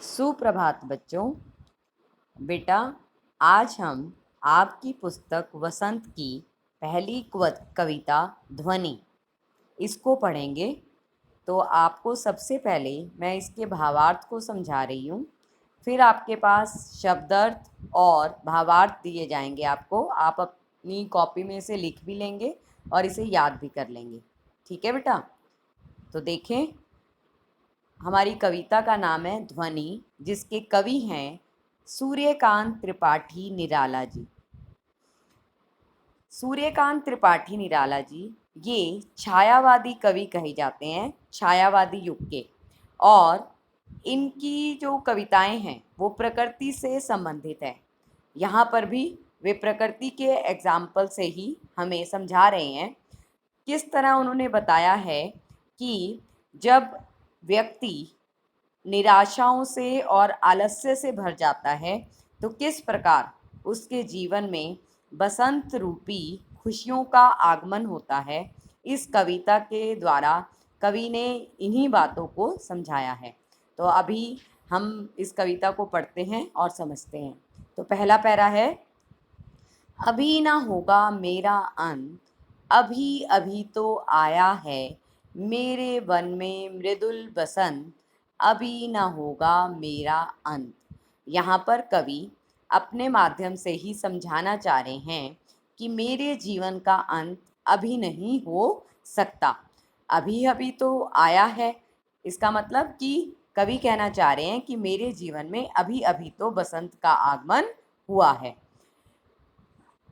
सुप्रभात बच्चों। बेटा, आज हम आपकी पुस्तक वसंत की पहली कविता ध्वनि इसको पढ़ेंगे। तो आपको सबसे पहले मैं इसके भावार्थ को समझा रही हूँ, फिर आपके पास शब्दार्थ और भावार्थ दिए जाएंगे। आपको आप अपनी कॉपी में इसे लिख भी लेंगे और इसे याद भी कर लेंगे। ठीक है बेटा? तो देखें, हमारी कविता का नाम है ध्वनि, जिसके कवि हैं सूर्यकांत त्रिपाठी निराला जी। सूर्यकांत त्रिपाठी निराला जी ये छायावादी कवि कहे जाते हैं, छायावादी युग के। और इनकी जो कविताएं हैं वो प्रकृति से संबंधित है। यहाँ पर भी वे प्रकृति के एग्जाम्पल से ही हमें समझा रहे हैं। किस तरह उन्होंने बताया है कि जब व्यक्ति निराशाओं से और आलस्य से भर जाता है तो किस प्रकार उसके जीवन में बसंत रूपी खुशियों का आगमन होता है। इस कविता के द्वारा कवि ने इन्हीं बातों को समझाया है। तो अभी हम इस कविता को पढ़ते हैं और समझते हैं। तो पहला पैरा है, अभी ना होगा मेरा अंत, अभी अभी तो आया है मेरे वन में मृदुल बसंत, अभी ना होगा मेरा अंत। यहाँ पर कवि अपने माध्यम से ही समझाना चाह रहे हैं कि मेरे जीवन का अंत अभी नहीं हो सकता, अभी अभी तो आया है। इसका मतलब कि कवि कहना चाह रहे हैं कि मेरे जीवन में अभी अभी तो बसंत का आगमन हुआ है।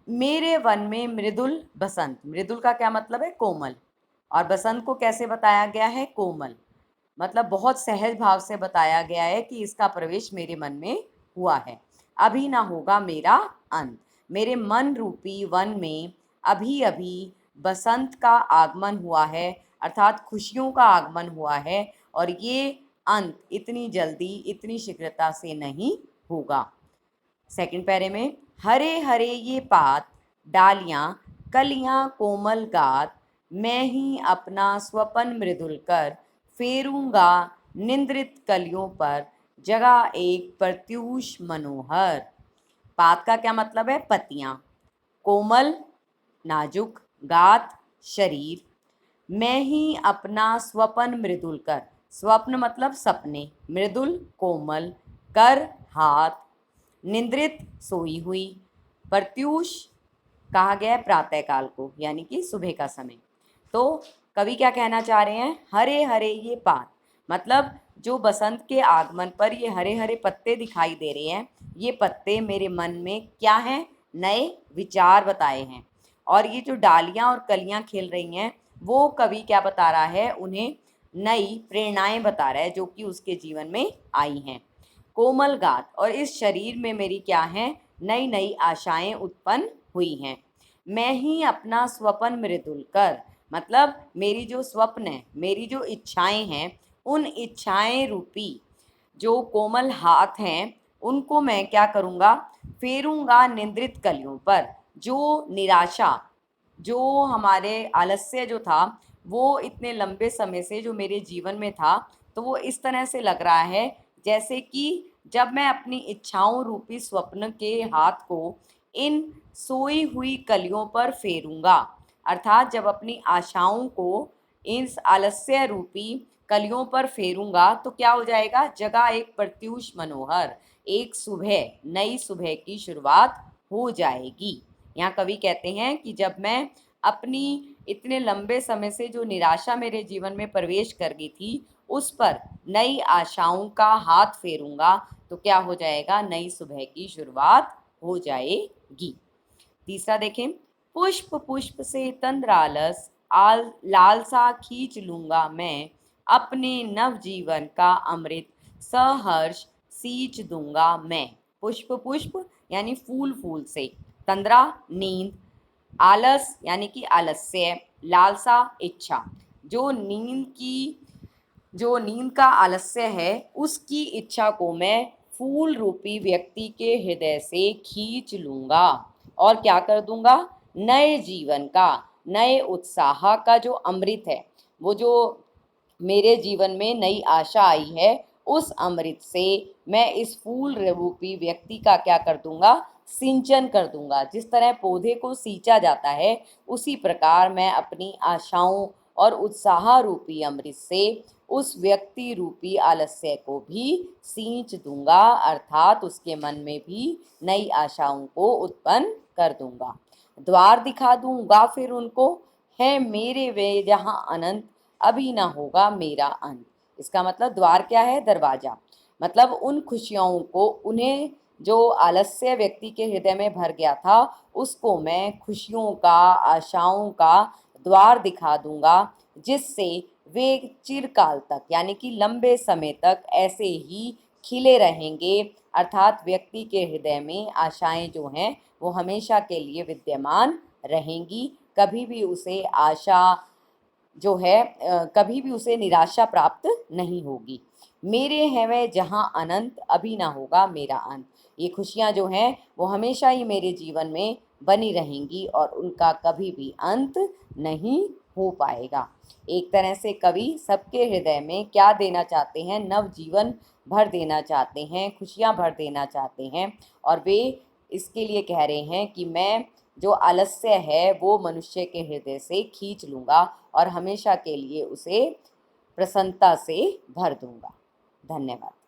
मेरे वन में मृदुल बसंत, मृदुल का क्या मतलब है? कोमल। और बसंत को कैसे बताया गया है? कोमल। मतलब बहुत सहज भाव से बताया गया है कि इसका प्रवेश मेरे मन में हुआ है। अभी ना होगा मेरा अंत, मेरे मन रूपी वन में अभी अभी बसंत का आगमन हुआ है, अर्थात खुशियों का आगमन हुआ है। और ये अंत इतनी जल्दी, इतनी शीघ्रता से नहीं होगा। सेकंड पैरे में, हरे हरे ये पात डालियां कलियां कोमल गात, मैं ही अपना स्वपन मृदुल कर फेरूंगा निंद्रित कलियों पर जगा एक प्रत्यूष मनोहर। पात का क्या मतलब है? पत्तियां। कोमल नाजुक, गात शरीर, मैं ही अपना स्वपन मृदुल कर, स्वप्न मतलब सपने, मृदुल कोमल, कर हाथ, निंद्रित सोई हुई, प्रत्यूष कहा गया है प्रातःकाल को, यानी कि सुबह का समय। तो कवि क्या कहना चाह रहे हैं? हरे हरे ये पात, मतलब जो बसंत के आगमन पर ये हरे हरे पत्ते दिखाई दे रहे हैं, ये पत्ते मेरे मन में क्या हैं? नए विचार बताए हैं। और ये जो डालियां और कलियां खिल रही हैं, वो कवि क्या बता रहा है? उन्हें नई प्रेरणाएं बता रहा है जो कि उसके जीवन में आई हैं। कोमल गात, और इस शरीर में मेरी क्या है? नई नई आशाएं उत्पन्न हुई हैं। मैं ही अपना स्वपन मृदुल कर, मतलब मेरी जो स्वप्न है, मेरी जो इच्छाएं हैं, उन इच्छाएं रूपी जो कोमल हाथ हैं, उनको मैं क्या करूँगा? फेरूंगा निंद्रित कलियों पर। जो निराशा, जो हमारे आलस्य जो था, वो इतने लंबे समय से जो मेरे जीवन में था, तो वो इस तरह से लग रहा है जैसे कि जब मैं अपनी इच्छाओं रूपी स्वप्न के हाथ को इन सोई हुई कलियों पर फेरूंगा, अर्थात जब अपनी आशाओं को इस आलस्य रूपी कलियों पर फेरूंगा तो क्या हो जाएगा? जगह एक प्रत्यूष मनोहर, एक सुबह, नई सुबह की शुरुआत हो जाएगी। यहाँ कवि कहते हैं कि जब मैं अपनी इतने लंबे समय से जो निराशा मेरे जीवन में प्रवेश कर गई थी, उस पर नई आशाओं का हाथ फेरूंगा तो क्या हो जाएगा? नई सुबह की शुरुआत हो जाएगी। तीसरा देखें, पुष्प पुष्प से तंद्रालस लालसा खींच लूंगा मैं, अपने नव जीवन का अमृत सहर्ष सींच दूंगा मैं। पुष्प पुष्प यानी फूल फूल से, तंद्रा नींद, आलस यानी कि आलस्य, लालसा इच्छा। जो नींद का आलस्य है, उसकी इच्छा को मैं फूल रूपी व्यक्ति के हृदय से खींच लूंगा और क्या कर दूंगा? नए जीवन का, नए उत्साह का जो अमृत है, वो जो मेरे जीवन में नई आशा आई है, उस अमृत से मैं इस फूल रूपी व्यक्ति का क्या कर दूंगा, सिंचन कर दूंगा। जिस तरह पौधे को सींचा जाता है, उसी प्रकार मैं अपनी आशाओं और उत्साह रूपी अमृत से उस व्यक्ति रूपी आलस्य को भी सींच दूंगा, अर्थात उसके मन में भी नई आशाओं को उत्पन्न कर दूंगा। द्वार दिखा दूंगा फिर उनको, है मेरे वे जहाँ अनंत, अभी ना होगा मेरा अंत। इसका मतलब द्वार क्या है, दरवाजा। मतलब उन खुशियों को, उन्हें जो आलस्य व्यक्ति के हृदय में भर गया था, उसको मैं खुशियों का, आशाओं का द्वार दिखा दूंगा, जिससे वे चिरकाल तक यानी कि लंबे समय तक ऐसे ही खिले रहेंगे। अर्थात व्यक्ति के हृदय में आशाएं जो हैं वो हमेशा के लिए विद्यमान रहेंगी। कभी भी उसे आशा जो है कभी भी उसे निराशा प्राप्त नहीं होगी। मेरे हैं वह जहाँ अनंत, अभी ना होगा मेरा अंत। ये खुशियाँ जो हैं वो हमेशा ही मेरे जीवन में बनी रहेंगी और उनका कभी भी अंत नहीं हो पाएगा। एक तरह से कवि सबके हृदय में क्या देना चाहते हैं, नव जीवन भर देना चाहते हैं, खुशियाँ भर देना चाहते हैं। और वे इसके लिए कह रहे हैं कि मैं जो आलस्य है वो मनुष्य के हृदय से खींच लूँगा और हमेशा के लिए उसे प्रसन्नता से भर दूँगा। धन्यवाद।